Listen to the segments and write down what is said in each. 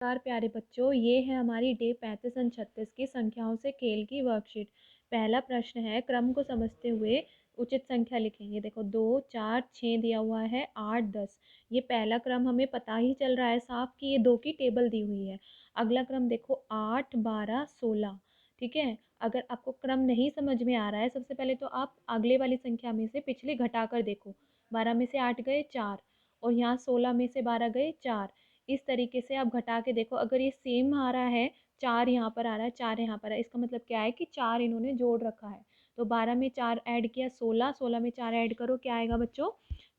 नमस्कार प्यारे बच्चों, ये है हमारी डे 35 और 36 की संख्याओं से खेल की वर्कशीट। पहला प्रश्न है, क्रम को समझते हुए उचित संख्या लिखेंगे। देखो 2, 4, 6 दिया हुआ है, 8, 10। ये पहला क्रम हमें पता ही चल रहा है साफ कि ये 2 की टेबल दी हुई है। अगला क्रम देखो 8, 12, 16। ठीक है, अगर आपको क्रम नहीं समझ में आ रहा है, सबसे पहले तो आप अगले वाली संख्या में से पिछली घटा कर देखो। 12 में से 8 गए 4, और यहाँ 16 में से 12 गए 4। इस तरीके से आप घटा के देखो, अगर ये सेम आ रहा है, 4 यहाँ पर आ रहा है, 4 यहाँ पर है, इसका मतलब क्या है कि 4 इन्होंने जोड़ रखा है। तो 12 में 4 ऐड किया 16, 16 में 4 ऐड करो, क्या आएगा बच्चों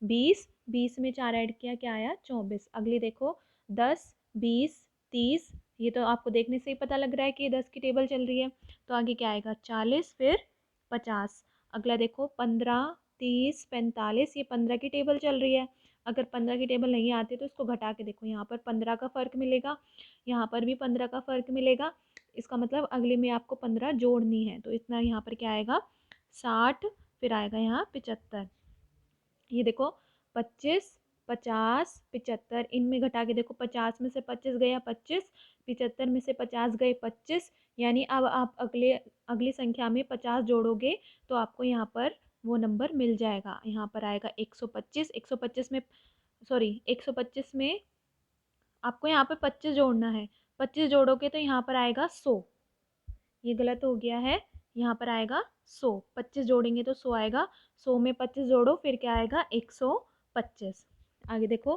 20, 20 में 4 ऐड किया क्या आया 24। अगली देखो 10, 20, 30। ये तो आपको देखने से ही पता लग रहा है कि ये 10 की टेबल चल रही है। तो आगे क्या आएगा 40, फिर 50। अगला देखो 15, 30, 45। ये 15 की टेबल चल रही है। अगर 15 की टेबल नहीं आती तो इसको घटा के देखो, यहाँ पर 15 का फ़र्क मिलेगा, यहाँ पर भी 15 का फ़र्क मिलेगा। इसका मतलब अगले में आपको 15 जोड़नी है। तो इतना यहाँ पर क्या आएगा 60, फिर आएगा यहाँ 75। ये देखो 25, 50, 75। इनमें घटा के देखो, 50 में से 25 गया 25, 75 में से 50 गए 25। यानी अब आप अगली संख्या में 50 जोड़ोगे तो आपको यहाँ पर वो नंबर मिल जाएगा। यहाँ पर आएगा 125। 125 में, सॉरी 125 में आपको यहाँ पे 25 जोड़ना है। 25 जोड़ोगे तो यहाँ पर आएगा 100। ये गलत हो गया है, यहाँ पर आएगा 100। 25 जोड़ेंगे तो 100 आएगा। 100 में 25 जोड़ो, फिर क्या आएगा 125। आगे देखो,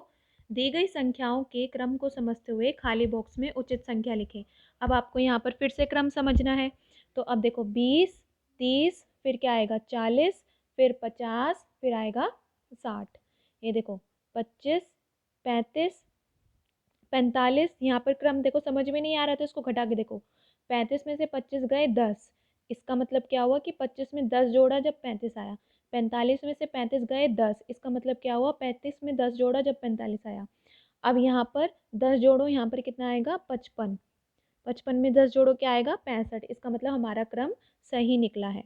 दी गई संख्याओं के क्रम को समझते हुए खाली बॉक्स में उचित संख्या लिखें। अब आपको यहाँ पर फिर से क्रम समझना है। तो अब देखो 20, 30, फिर क्या आएगा 40, फिर 50, फिर आएगा 60। ये देखो 25, 35, 45। यहाँ पर क्रम देखो समझ में नहीं आ रहा तो इसको घटा के देखो। 35 में से 25 गए 10। इसका मतलब क्या हुआ कि 25 में 10 जोड़ा जब 35 आया। 45 में से 35 गए 10। इसका मतलब क्या हुआ 35 में 10 जोड़ा जब 45 आया। अब यहाँ पर 10 जोड़ो, यहाँ पर कितना आएगा 55। 55 में 10 जोड़ो क्या आएगा 65। इसका मतलब हमारा क्रम सही निकला है।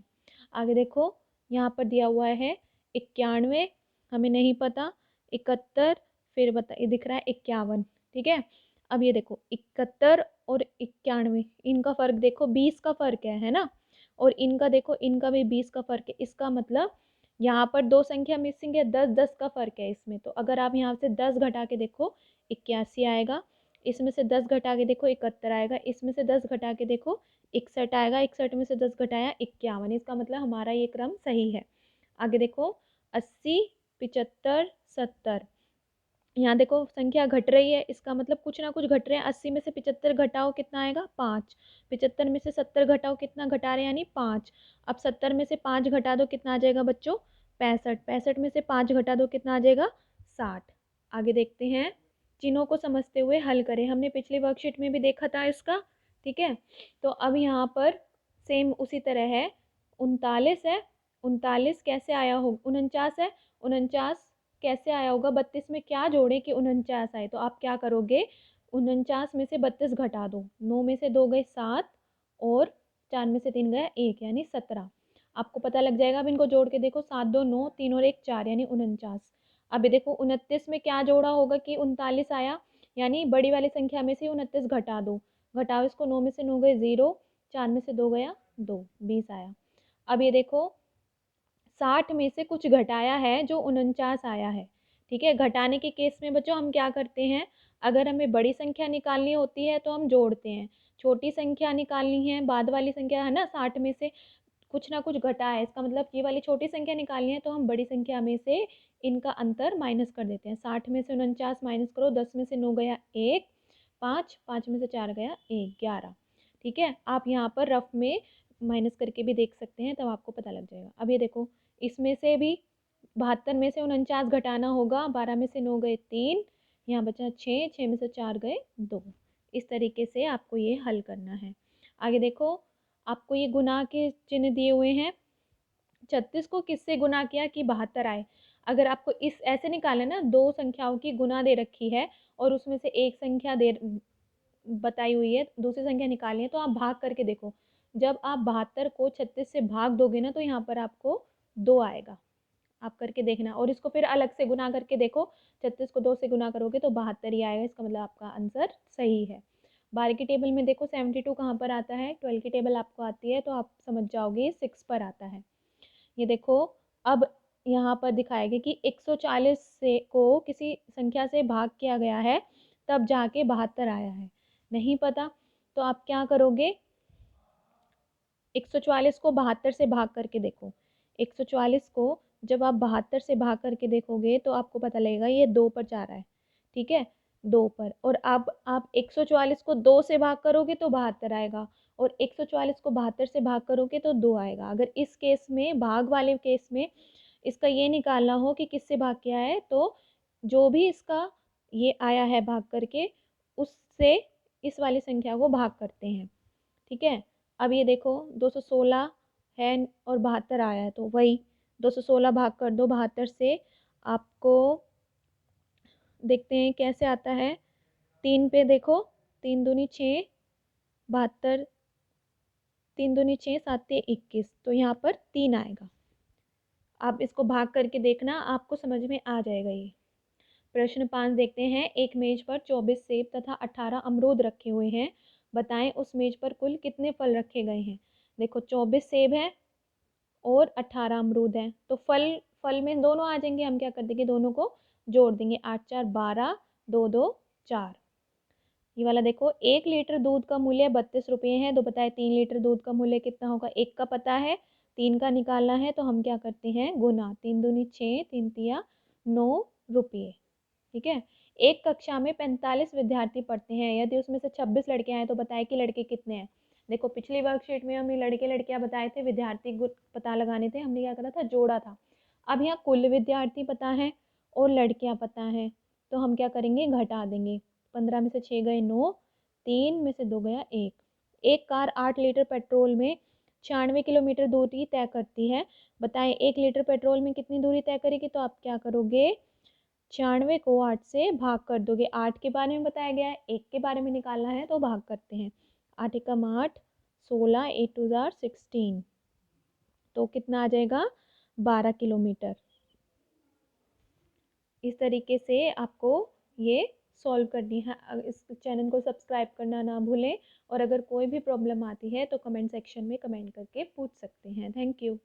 आगे देखो, यहाँ पर दिया हुआ है 91, हमें नहीं पता। 71, फिर बता ये दिख रहा है 51। ठीक है, अब ये देखो 71 और 91, इनका फ़र्क देखो 20 का फ़र्क है ना। और इनका देखो, इनका भी 20 का फ़र्क है। इसका मतलब यहाँ पर दो संख्या मिसिंग है, 10 10 का फ़र्क है इसमें। तो अगर आप यहाँ से 10 घटा के देखो 81 आएगा। इसमें से 10 घटा के देखो 71 आएगा। इसमें से 10 घटा के देखो 61 आएगा। 61 में से 10 घटाया 51। इसका मतलब हमारा ये क्रम सही है। आगे देखो 80, 75, 70। यहाँ देखो संख्या घट रही है, इसका मतलब कुछ ना कुछ घट रहे हैं। 80 में से 75 घटाओ कितना आएगा 5। 75 में से 70 घटाओ कितना घटा रहे हैं यानी 5। अब 70 में से 5 घटा दो कितना आ जाएगा बच्चों 65। 65 में से 5 घटा दो कितना आ जाएगा 60। आगे देखते हैं, चिन्हों को समझते हुए हल करें। हमने पिछली वर्कशीट में भी देखा था इसका। ठीक है, तो अब यहाँ पर सेम उसी तरह है। 39 है, 39 कैसे आया हो, 49 है, 49 कैसे आया होगा। 32 में क्या जोड़े कि 49 आए। तो आप क्या करोगे, 49 में से 32 घटा दो। 9 में से 2 गए 7, और 4 में से 3 गया 1, यानी 17। आपको पता लग जाएगा। अब इनको जोड़ के देखो, 7 2 9, 3 और 1 4, यानी 49। अब ये देखो 29 में क्या जोड़ा होगा कि 39 आया, यानी बड़ी वाली संख्या में से 29 घटा दो। घटाओ इसको, 9 में से 9 गए 0, 4 में से 2 गया 2, 20 आया। अब ये देखो 60 में से कुछ घटाया है जो 49 आया है। ठीक है, घटाने के केस में बच्चों हम क्या करते हैं, अगर हमें बड़ी संख्या निकालनी होती है तो हम जोड़ते हैं। छोटी संख्या निकालनी है, बाद वाली संख्या है ना, 60 में से कुछ ना कुछ घटा है, इसका मतलब ये वाली छोटी संख्या निकालनी है तो हम बड़ी संख्या में से इनका अंतर माइनस कर देते हैं। 60 में से 49 माइनस करो, 10 में से 9 गया 1, 5, 5 में से 4 गया 1, 11। ठीक है, आप यहाँ पर रफ में माइनस करके भी देख सकते हैं, तब आपको पता लग जाएगा। अब ये देखो, इसमें से भी 72 में से 49 घटाना होगा। 12 में से 9 गए 3, यहाँ बचा 6, 6 में से 4 गए 2। इस तरीके से आपको ये हल करना है। आगे देखो, आपको ये गुना के चिन्ह दिए हुए हैं। 36 को किससे गुना किया कि 72 आए। अगर आपको इस ऐसे निकाले ना, दो संख्याओं की गुना दे रखी है और उसमें से एक संख्या दे बताई हुई है, दूसरी संख्या निकालनी है, तो आप भाग करके देखो। जब आप 72 को 36 से भाग दोगे ना तो यहाँ पर आपको 2 आएगा। आप करके देखना और इसको फिर अलग से गुना करके देखो। 36 को 2 से गुना करोगे तो 72 ही आएगा, इसका मतलब आपका आंसर सही है। 12 की टेबल में देखो 72 कहाँ पर आता है, 12 की टेबल आपको आती है तो आप समझ जाओगे 6 पर आता है। ये देखो अब यहाँ पर दिखाएगा कि 140 से को किसी संख्या से भाग किया गया है तब जाके 72 आया है। नहीं पता तो आप क्या करोगे, 144 को 72 से भाग करके देखो। 144 को जब आप 72 से भाग करके देखोगे तो आपको पता लगेगा ये 2 पर जा रहा है, ठीक है, 2 पर। और अब आप 144 को 2 से भाग करोगे तो 72 आएगा और 144 को 72 से भाग करोगे तो 2 आएगा। अगर इस केस में, भाग वाले केस में, इसका ये निकालना हो कि किससे भाग किया है तो जो भी इसका ये आया है भाग करके उससे इस वाली संख्या को भाग करते हैं, ठीक है। अब ये देखो 216 है और 72 आया है तो वही 216 भाग कर दो 72 से, आपको देखते हैं कैसे आता है। 3 पे देखो, 3 दूनी 6, 72, 3 दूनी 6, 7 21, तो यहाँ पर 3 आएगा। आप इसको भाग करके देखना, आपको समझ में आ जाएगा ये। प्रश्न 5 देखते हैं। एक मेज पर 24 सेब तथा 18 अमरूद रखे हुए हैं, बताएं उस मेज पर कुल कितने फल रखे गए हैं। देखो 24 सेब है और 18 अमरूद है तो फल फल में दोनों आ जाएंगे, हम क्या कर देंगे दोनों को जोड़ देंगे, 8 4 12, 2 2 4। ये वाला देखो 1 लीटर दूध का मूल्य 32 रुपये है, तो बताए 3 लीटर दूध का मूल्य कितना होगा। एक का पता है, 3 का निकालना है तो हम क्या करते हैं गुना, 3 दूनी 6, 3 तिया 9 रुपये, ठीक है। एक कक्षा में 45 विद्यार्थी पढ़ते हैं, यदि उसमें से 26 लड़के आए तो बताए कि लड़के कितने हैं। देखो पिछली वर्कशीट में हमने लड़के लड़कियां बताए थे, विद्यार्थी गुट पता लगाने थे, हमने क्या करा था जोड़ा था। अब यहाँ कुल विद्यार्थी पता है और लड़कियां पता है तो हम क्या करेंगे घटा देंगे। 15 में से 6 गए 9, 3 में से 2 गया 1। एक कार 8 लीटर पेट्रोल में 96 किलोमीटर दूरी तय करती है, बताएं 1 लीटर पेट्रोल में कितनी दूरी तय करेगी। तो आप क्या करोगे, 96 को 8 से भाग कर दोगे। 8 के बारे में बताया गया है, 1 के बारे में निकालना है तो भाग करते हैं। 8 एकम 8, 16, 8 टू जार 16, तो कितना आ जाएगा 12 किलोमीटर। इस तरीके से आपको ये सॉल्व करनी है। इस चैनल को सब्सक्राइब करना ना भूलें और अगर कोई भी प्रॉब्लम आती है तो कमेंट सेक्शन में कमेंट करके पूछ सकते हैं। Thank you.